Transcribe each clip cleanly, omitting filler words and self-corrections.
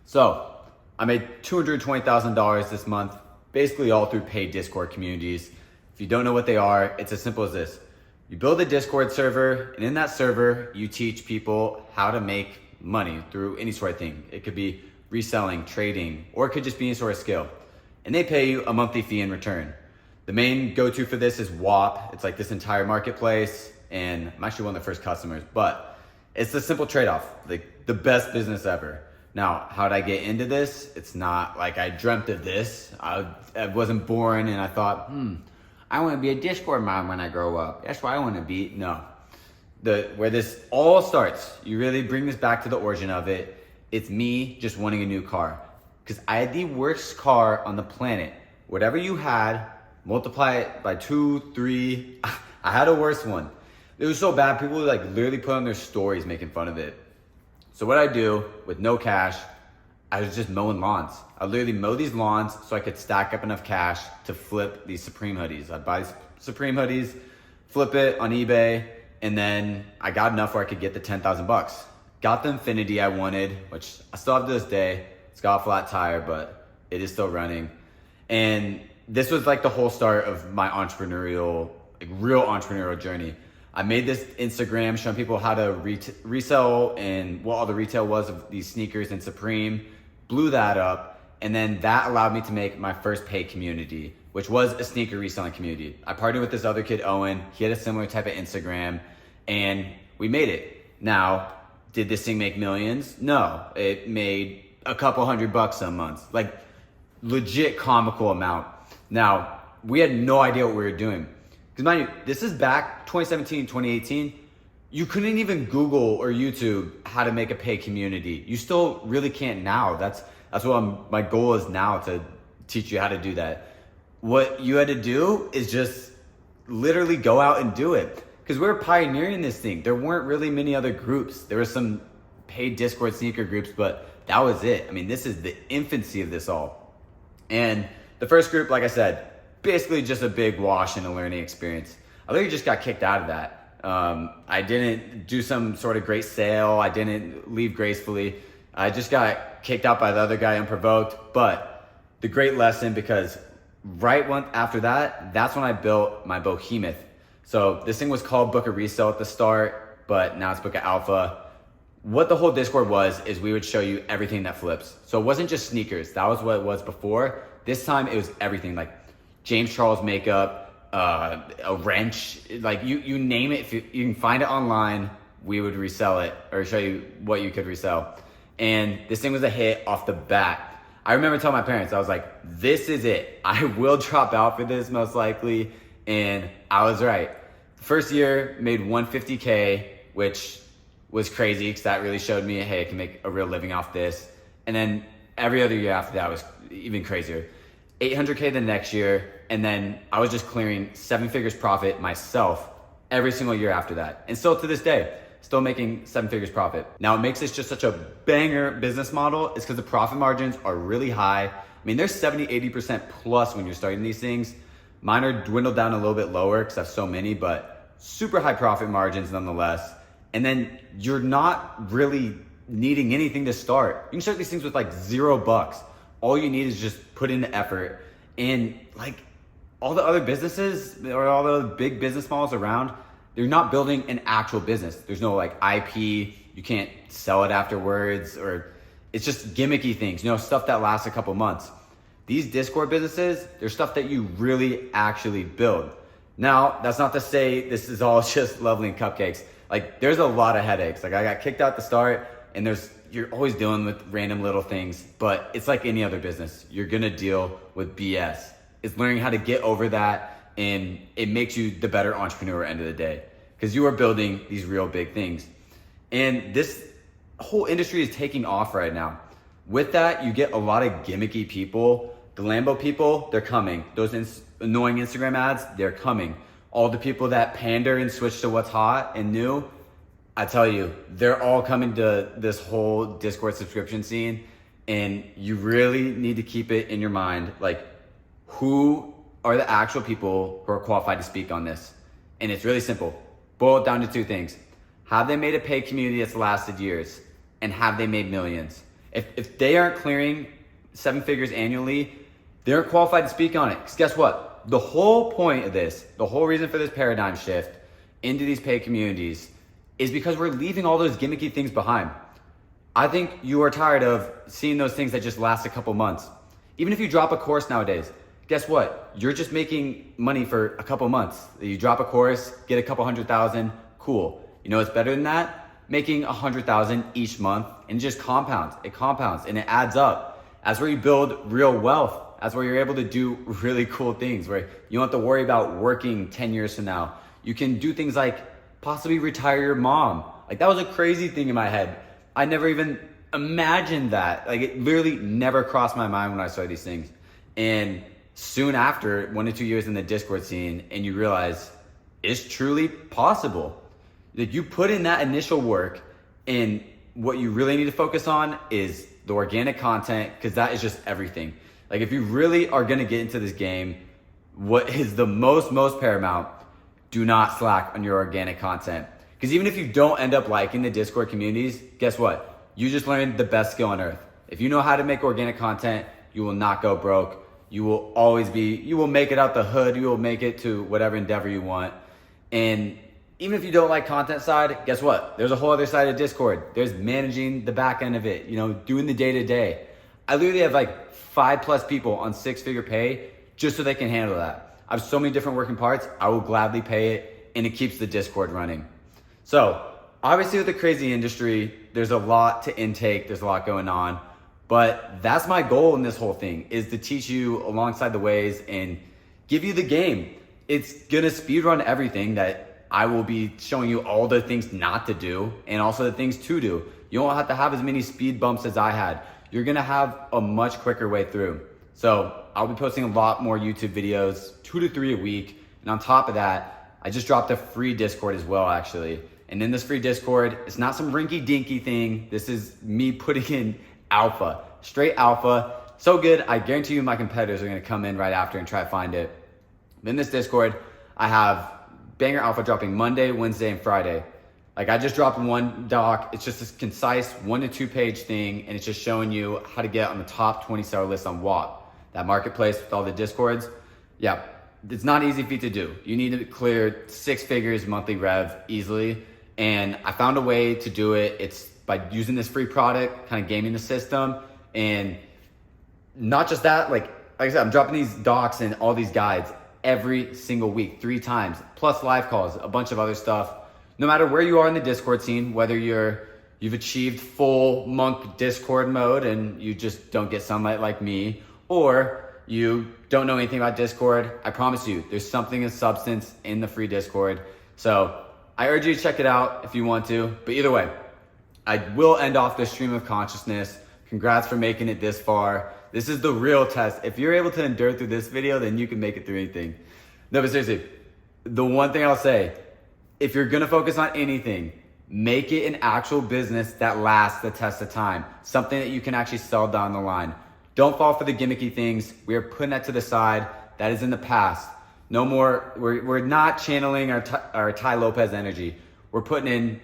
So I made $220,000 this month, basically all through paid Discord communities. If you don't know what they are, it's as simple as this. You build a Discord server, and in that server, you teach people how to make money through any sort of thing. It could be reselling, trading, or it could just be any sort of skill. And they pay you a monthly fee in return. The main go-to for this is WAP. It's like this entire marketplace, and I'm actually one of the first customers, but it's the simple trade-off, like the best business ever. Now, how did I get into this? It's not like I dreamt of this. I wasn't born and I thought, I want to be a Discord mom when I grow up. That's what I want to be. No. Where this all starts, you really bring this back to the origin of it. It's me just wanting a new car. Because I had the worst car on the planet. Whatever you had, multiply it by 2, 3. I had a worse one. It was so bad, people would like literally put on their stories making fun of it. So what I do with no cash, I was just mowing lawns. I literally mow these lawns so I could stack up enough cash to flip these Supreme hoodies. I'd buy Supreme hoodies, flip it on eBay, and then I got enough where I could get the 10,000 bucks. Got the Infinity I wanted, which I still have to this day. It's got a flat tire, but it is still running. And this was like the whole start of my entrepreneurial, like real entrepreneurial journey. I made this Instagram showing people how to resell and what all the retail was of these sneakers and Supreme, blew that up. And then that allowed me to make my first paid community, which was a sneaker reselling community. I partnered with this other kid, Owen. He had a similar type of Instagram and we made it. Now, did this thing make millions? No, it made a couple $100 some months, like legit comical amount. Now, we had no idea what we were doing. Because mind you, this is back 2017, 2018. You couldn't even Google or YouTube how to make a paid community. You still really can't now. That's what my goal is now, to teach you how to do that. What you had to do is just literally go out and do it. Because we were pioneering this thing. There weren't really many other groups. There were some paid Discord sneaker groups, but that was it. I mean, this is the infancy of this all. And the first group, like I said, basically just a big wash and a learning experience. I literally just got kicked out of that. I didn't do some sort of great sale. I didn't leave gracefully. I just got kicked out by the other guy unprovoked. But the great lesson, because right after that, that's when I built my behemoth. So this thing was called Book a Resale at the start, but now it's Book a Alpha. What the whole Discord was is we would show you everything that flips. So it wasn't just sneakers. That was what it was before. This time it was everything, like James Charles makeup, a wrench, like you name it. If you can find it online, we would resell it or show you what you could resell. And this thing was a hit off the bat. I remember telling my parents, I was like, this is it. I will drop out for this most likely. And I was right. First year made 150K, which was crazy because that really showed me, hey, I can make a real living off this. And then every other year after that was even crazier. 800K the next year, and then I was just clearing 7 figures profit myself every single year after that. And still to this day, still making 7 figures profit. Now, what makes this just such a banger business model is because the profit margins are really high. I mean, they're 70, 80% plus when you're starting these things. Mine are dwindled down a little bit lower because I have so many, but super high profit margins nonetheless. And then you're not really needing anything to start. You can start these things with like $0. All you need is just put in the effort. And like all the other businesses or all the big business models around, they're not building an actual business. There's no like IP, you can't sell it afterwards, or it's just gimmicky things, stuff that lasts a couple months. These Discord businesses, they're stuff that you really actually build. Now, that's not to say this is all just lovely and cupcakes. Like there's a lot of headaches. Like I got kicked out at the start, and you're always dealing with random little things, but it's like any other business. You're gonna deal with BS. It's learning how to get over that, and it makes you the better entrepreneur at the end of the day, because you are building these real big things. And this whole industry is taking off right now. With that, you get a lot of gimmicky people. The Lambo people, they're coming. Those annoying Instagram ads, they're coming. All the people that pander and switch to what's hot and new, I tell you, they're all coming to this whole Discord subscription scene, and you really need to keep it in your mind, like who are the actual people who are qualified to speak on this? And it's really simple. Boil it down to 2 things. Have they made a paid community that's lasted years? And have they made millions? If they aren't clearing 7 figures annually, they aren't qualified to speak on it. Because guess what? The whole point of this, the whole reason for this paradigm shift into these paid communities is because we're leaving all those gimmicky things behind. I think you are tired of seeing those things that just last a couple months. Even if you drop a course nowadays, guess what? You're just making money for a couple months. You drop a course, get a couple 100,000, cool. You know what's better than that? Making 100,000 each month, and it just compounds. It compounds and it adds up. That's where you build real wealth. That's where you're able to do really cool things, where you don't have to worry about working 10 years from now. You can do things like possibly retire your mom. Like, that was a crazy thing in my head. I never even imagined that. Like, it literally never crossed my mind when I saw these things. And soon after, 1 to 2 years in the Discord scene, and you realize it's truly possible. Like, you put in that initial work, and what you really need to focus on is the organic content, because that is just everything. Like, if you really are gonna get into this game, what is the most paramount, do not slack on your organic content. Because even if you don't end up liking the Discord communities, guess what? You just learned the best skill on earth. If you know how to make organic content, you will not go broke. You will always be, you will make it out the hood. You will make it to whatever endeavor you want. And even if you don't like content side, guess what? There's a whole other side of Discord. There's managing the back end of it, you know, doing the day-to-day. I literally have like 5+ people on 6-figure pay just so they can handle that. I have so many different working parts. I will gladly pay it, and it keeps the Discord running. So obviously with the crazy industry, there's a lot to intake. There's a lot going on, but that's my goal in this whole thing, is to teach you alongside the ways and give you the game. It's gonna speedrun everything that I will be showing you, all the things not to do and also the things to do. You won't have to have as many speed bumps as I had. You're gonna have a much quicker way through. So I'll be posting a lot more YouTube videos, 2 to 3 a week. And on top of that, I just dropped a free Discord as well, actually. And in this free Discord, it's not some rinky dinky thing. This is me putting in alpha, straight alpha. So good, I guarantee you my competitors are gonna come in right after and try to find it. In this Discord, I have Banger Alpha dropping Monday, Wednesday, and Friday. Like, I just dropped one doc. It's just this concise 1 to 2 page thing, and it's just showing you how to get on the top 20 seller list on WAP, that marketplace with all the Discords. Yeah, it's not easy feat to do. You need to clear 6 figures monthly rev easily, and I found a way to do it. It's by using this free product, kind of gaming the system, and not just that, like I said, I'm dropping these docs and all these guides every single week, 3 times, plus live calls, a bunch of other stuff. No matter where you are in the Discord scene, whether you've achieved full monk Discord mode and you just don't get sunlight like me, or you don't know anything about Discord, I promise you, there's something of substance in the free Discord. So I urge you to check it out if you want to. But either way, I will end off this stream of consciousness. Congrats for making it this far. This is the real test. If you're able to endure through this video, then you can make it through anything. No, but seriously, the one thing I'll say, if you're gonna focus on anything, make it an actual business that lasts the test of time. Something that you can actually sell down the line. Don't fall for the gimmicky things. We are putting that to the side. That is in the past. No more, we're not channeling our Ty Lopez energy. We're putting in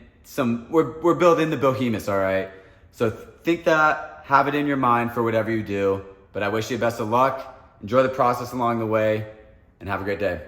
we're building the behemoths, all right? So think that, have it in your mind for whatever you do. But I wish you the best of luck. Enjoy the process along the way, and have a great day.